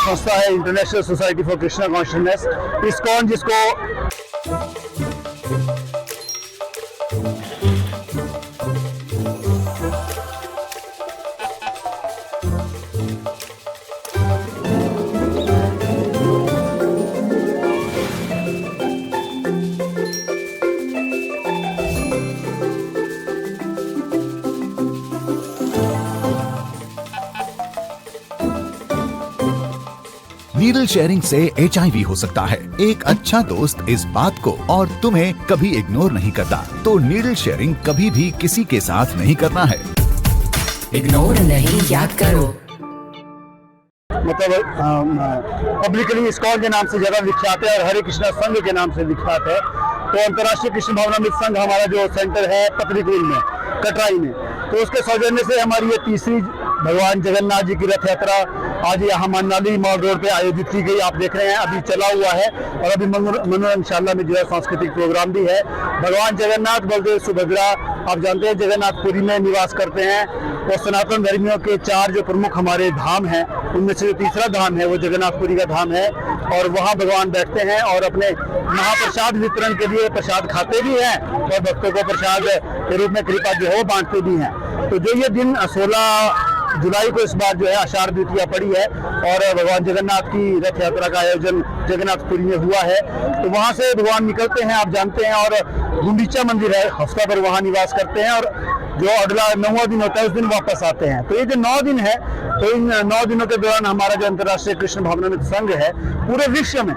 संस्था है international society for Krishna consciousness, ISKCON, जिसको नीडल शेयरिंग से HIV हो सकता है। एक अच्छा दोस्त इस बात को और तुम्हें कभी इग्नोर नहीं करता, तो नीडल शेयरिंग कभी भी किसी के साथ नहीं करना है। इग्नोर नहीं, याद करो। मतलब पब्लिकली इस्कॉन के नाम से ज्यादा विख्यात है और हरे कृष्णा संघ के नाम से विख्यात है। तो अंतर्राष्ट्रीय कृष्ण भावनामृत संघ हमारा जो सेंटर है पतरीकुल में, कटराई में, तो उसके सौजन्य से हमारी ये तीसरी भगवान जगन्नाथ जी की रथ यात्रा आज यहाँ मनाली मॉल रोड पे आयोजित की गई। आप देख रहे हैं अभी चला हुआ है और अभी मनोरंगशाला में जो है सांस्कृतिक प्रोग्राम भी है। भगवान जगन्नाथ, बलदेव, सुभद्रा, आप जानते हैं जगन्नाथपुरी में निवास करते हैं और सनातन धर्मियों के 4 जो प्रमुख हमारे धाम हैं उनमें से जो तीसरा धाम है वो जगन्नाथपुरी का धाम है और वहाँ भगवान बैठते हैं और अपने महाप्रसाद वितरण के लिए प्रसाद खाते भी हैं और भक्तों को प्रसाद के रूप में कृपा जो है वो बांटते भी हैं। तो जो ये दिन 16 जुलाई को इस बार जो है आषाढ़ द्वितीया पड़ी है और भगवान जगन्नाथ की रथ यात्रा का आयोजन जगन्नाथपुरी में हुआ है। तो वहाँ से भगवान निकलते हैं, आप जानते हैं, और गुंडीचा मंदिर है, हफ्ता भर वहाँ निवास करते हैं और जो अगला 9वां दिन होता है उस दिन वापस आते हैं। तो ये जो 9 दिन है, तो इन 9 दिनों के दौरान हमारा जो अंतर्राष्ट्रीय कृष्ण भावनामृत संघ है पूरे विश्व में,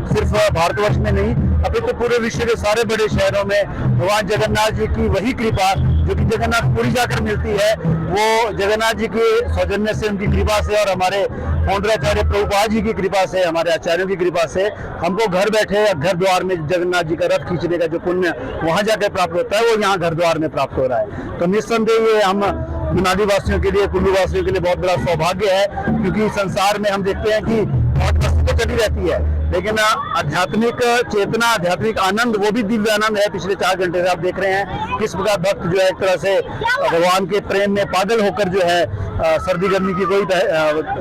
सिर्फ भारतवर्ष में नहीं अभी तो पूरे विश्व के सारे बड़े शहरों में भगवान जगन्नाथ जी की वही कृपा जो कि जगन्नाथपुरी जाकर मिलती है, वो जगन्नाथ जी के सौजन्य से, उनकी कृपा से और हमारे फाउंडर आचार्य प्रभुपाद जी की कृपा से, हमारे आचार्यों की कृपा से हमको घर बैठे घर द्वार में जगन्नाथ जी का रथ खींचने का जो पुण्य वहां जाकर प्राप्त होता है वो यहाँ घर द्वार में प्राप्त हो रहा है। तो निस्संदेह ये हम मनाली वासियों के लिए, कुल्लू वासियों के लिए बहुत बड़ा सौभाग्य है, क्योंकि संसार में हम देखते हैं कि बहुत वस्तु तो चली रहती है लेकिन आध्यात्मिक चेतना, आध्यात्मिक आनंद, वो भी दिव्य आनंद है। पिछले 4 घंटे से आप देख रहे हैं किस प्रकार भक्त जो है एक तरह से भगवान के प्रेम में पागल होकर जो है सर्दी गर्मी की कोई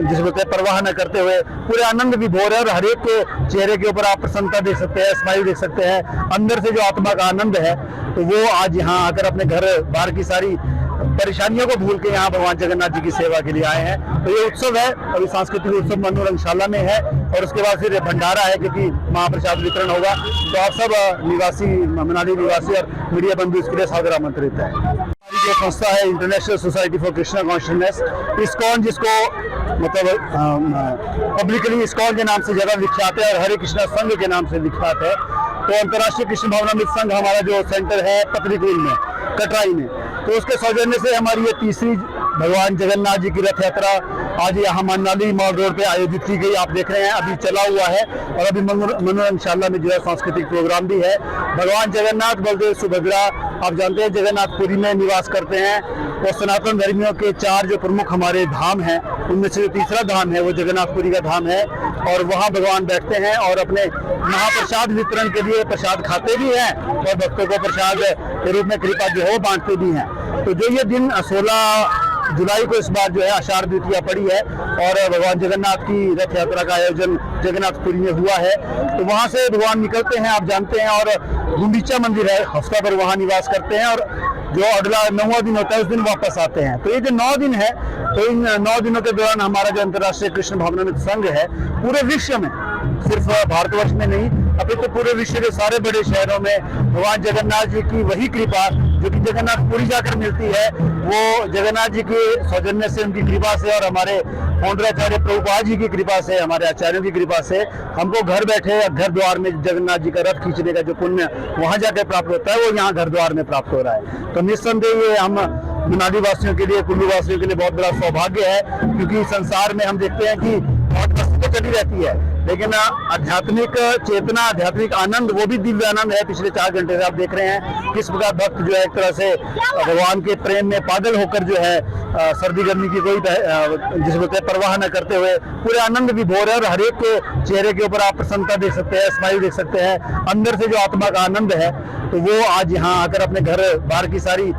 जिसको परवाह न करते हुए पूरे आनंद विभोर है और हर एक के चेहरे के ऊपर आप प्रसन्नता देख सकते हैं, स्माइल देख सकते हैं, अंदर से जो आत्मा का आनंद है, तो वो आज यहाँ आकर अपने घर बाहर की सारी परेशानियों को भूल के यहाँ भगवान जगन्नाथ जी की सेवा के लिए आए हैं। तो ये उत्सव है, अभी सांस्कृतिक उत्सव मनोरंगशाला में है और उसके बाद फिर भंडारा है क्योंकि महाप्रसाद वितरण होगा। तो आप सब निवासी, मनाली निवासी और मीडिया बंधु इसके लिए सादर आमंत्रित है। हमारी जो संस्था है international society for Krishna consciousness, ISKCON, जिसको मतलब पब्लिकली इस्कॉन के नाम से ज्यादा विख्यात है और हरे कृष्णा संघ के नाम से विख्यात है। तो अंतर्राष्ट्रीय कृष्ण भावनामृत संघ हमारा जो सेंटर है पतरीकुल में, कटराई में, तो उसके सौजन्य से हमारी ये तीसरी भगवान जगन्नाथ जी की रथ यात्रा आज यहाँ मनाली मॉल रोड पे आयोजित की गई। आप देख रहे हैं अभी चला हुआ है और अभी मनोरंगशाला में जो है सांस्कृतिक प्रोग्राम भी है। भगवान जगन्नाथ, बलदेव, सुभद्रा, आप जानते हैं जगन्नाथपुरी में निवास करते हैं और सनातन धर्मियों के 4 जो प्रमुख हमारे धाम हैं उनमें से जो तीसरा धाम है वो जगन्नाथपुरी का धाम है और वहाँ भगवान बैठते हैं और अपने महाप्रसाद वितरण के लिए प्रसाद खाते भी हैं और भक्तों को प्रसाद के रूप में कृपा जो है वो बांटते भी हैं। तो जो ये दिन 16 जुलाई को इस बार जो है आषाढ़ द्वितीया पड़ी है और भगवान जगन्नाथ की रथ यात्रा का आयोजन जगन्नाथपुरी में हुआ है। तो वहाँ से भगवान निकलते हैं, आप जानते हैं, और गुंडीचा मंदिर है, हफ्ता भर वहाँ निवास करते हैं और जो अगला 9वां दिन होता है उस दिन वापस आते हैं। तो ये जो 9 दिन है, तो इन 9 दिनों के दौरान हमारा जो अंतर्राष्ट्रीय कृष्ण भावनामृत संघ है पूरे विश्व में, सिर्फ भारतवर्ष में नहीं अभी तो पूरे विश्व के सारे बड़े शहरों में भगवान जगन्नाथ जी की वही कृपा जो कि जगन्नाथपुरी जाकर मिलती है, वो जगन्नाथ जी के सौजन्य से, उनकी कृपा से और हमारे फाउंडर आचार्य प्रभुपाद जी की कृपा से, हमारे आचार्यों की कृपा से हमको घर बैठे घर द्वार में जगन्नाथ जी का रथ खींचने का जो पुण्य वहां जाकर प्राप्त होता है वो यहाँ घर द्वार में प्राप्त हो रहा है। तो निस्संदेह ये हम मनाली वासियों के लिए, कुल्लू वासियों के लिए बहुत बड़ा सौभाग्य है, क्योंकि संसार में हम देखते हैं कि बहुत वस्तु तो चली रहती है लेकिन आध्यात्मिक चेतना, आध्यात्मिक आनंद, वो भी दिव्य आनंद है। पिछले 4 घंटे से आप देख रहे हैं किस प्रकार भक्त जो है एक तरह से भगवान के प्रेम में पागल होकर जो है सर्दी गर्मी की कोई जिसको परवाह न करते हुए पूरे आनंद विभोर है और हर एक के चेहरे के ऊपर आप प्रसन्नता देख सकते हैं, स्माइल देख सकते हैं, अंदर से जो आत्मा का आनंद है, तो वो आज यहाँ आकर अपने घर बाहर की सारी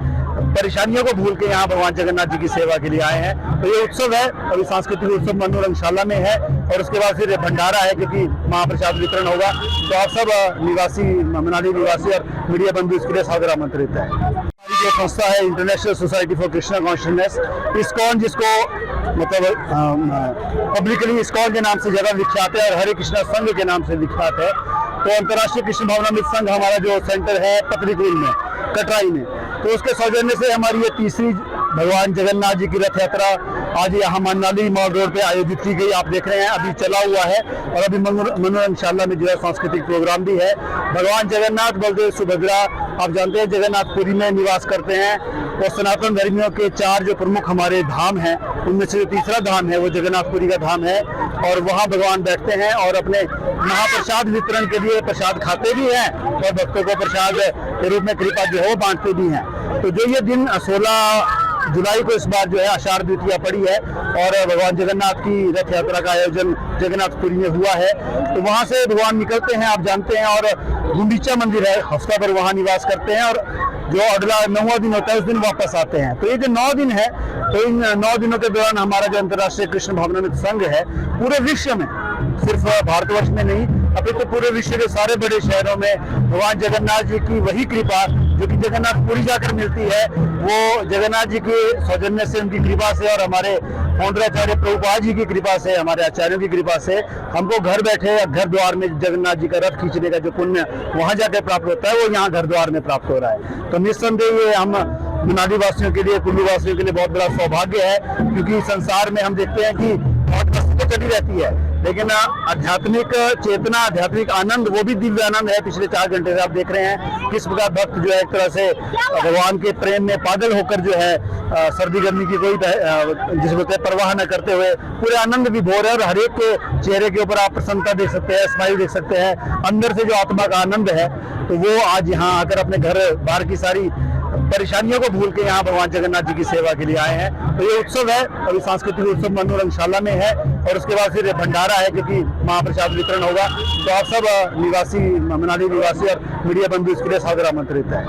परेशानियों को भूल के यहाँ भगवान जगन्नाथ जी की सेवा के लिए आए हैं। तो ये उत्सव है, अभी सांस्कृतिक उत्सव मनोरंगशाला में है और उसके बाद फिर भंडारा है, क्योंकि महाप्रसाद वितरण होगा। तो आप सब निवासी, मनाली निवासी और मीडिया बंधु इसके लिए सादर आमंत्रित है। हमारी जो संस्था है international society for Krishna consciousness, ISKCON, जिसको मतलब पब्लिकली इस्कॉन के नाम से ज्यादा विख्यात है और हरे कृष्णा संघ के नाम से विख्यात है। तो अंतर्राष्ट्रीय कृष्ण भावनामृत संघ हमारा जो सेंटर है पतरीकुल में, कटराई में, तो उसके सौजन्य से हमारी ये तीसरी भगवान जगन्नाथ जी की रथ यात्रा आज यहाँ मनाली मॉल रोड पे आयोजित की गई। आप देख रहे हैं अभी चला हुआ है और अभी मनोरंगशाला में जो है सांस्कृतिक प्रोग्राम भी है। भगवान जगन्नाथ, बलदेव, सुभद्रा, आप जानते हैं जगन्नाथपुरी में निवास करते हैं और सनातन धर्मियों के 4 जो प्रमुख हमारे धाम हैं उनमें से जो तीसरा धाम है वो जगन्नाथपुरी का धाम है और वहाँ भगवान बैठते हैं और अपने महाप्रसाद वितरण के लिए प्रसाद खाते भी हैं और भक्तों को प्रसाद के रूप में कृपा जो है वो बांटते भी हैं। तो जो ये दिन 16 जुलाई को इस बार जो है आषाढ़ द्वितीया पड़ी है और भगवान जगन्नाथ की रथ यात्रा का आयोजन जगन्नाथपुरी में हुआ है। तो वहां से भगवान निकलते हैं, आप जानते हैं, और गुंडीचा मंदिर है, हफ्ता भर वहां निवास करते हैं और जो अगला 9वां दिन होता है उस दिन वापस आते हैं। तो ये जो 9 दिन है, तो इन 9 दिनों के दौरान हमारा जो अंतर्राष्ट्रीय कृष्ण भावनामृत संघ है पूरे विश्व में, सिर्फ भारतवर्ष में नहीं, अभी तो पूरे विश्व के सारे बड़े शहरों में भगवान जगन्नाथ जी की वही कृपा जो कि जगन्नाथपुरी जाकर मिलती है, वो जगन्नाथ जी के सौजन्य से, उनकी कृपा से और हमारे फाउंडर आचार्य प्रभुपाद जी की कृपा से, हमारे आचार्यों की कृपा से हमको घर बैठे घर द्वार में जगन्नाथ जी का रथ खींचने का जो पुण्य वहां जाकर प्राप्त होता है वो यहाँ घर द्वार में प्राप्त हो रहा है। तो निस्संदेह ये हम मनाली वासियों के लिए, कुल्लू वासियों के लिए बहुत बड़ा सौभाग्य है, क्योंकि संसार में हम देखते हैं कि बहुत वस्तु तो चली रहती है लेकिन आध्यात्मिक चेतना, आध्यात्मिक आनंद, वो भी दिव्य आनंद है। पिछले 4 घंटे से आप देख रहे हैं किस प्रकार भक्त जो है एक तरह से भगवान के प्रेम में पागल होकर जो है सर्दी गर्मी की कोई जिस बोलते हैं परवाह न करते हुए पूरे आनंद विभोर है और हर एक के चेहरे के ऊपर आप प्रसन्नता देख सकते हैं, स्माइल देख सकते हैं, अंदर से जो आत्मा का आनंद है, तो वो आज यहाँ आकर अपने घर बाहर की सारी परेशानियों को भूल के यहाँ भगवान जगन्नाथ जी की सेवा के लिए आए हैं। तो ये उत्सव है, अभी सांस्कृतिक उत्सव मनोरंगशाला में है और उसके बाद फिर भंडारा है, क्योंकि महाप्रसाद वितरण होगा। तो आप सब निवासी, मनाली निवासी और मीडिया बंधु इसके लिए सादर आमंत्रित है।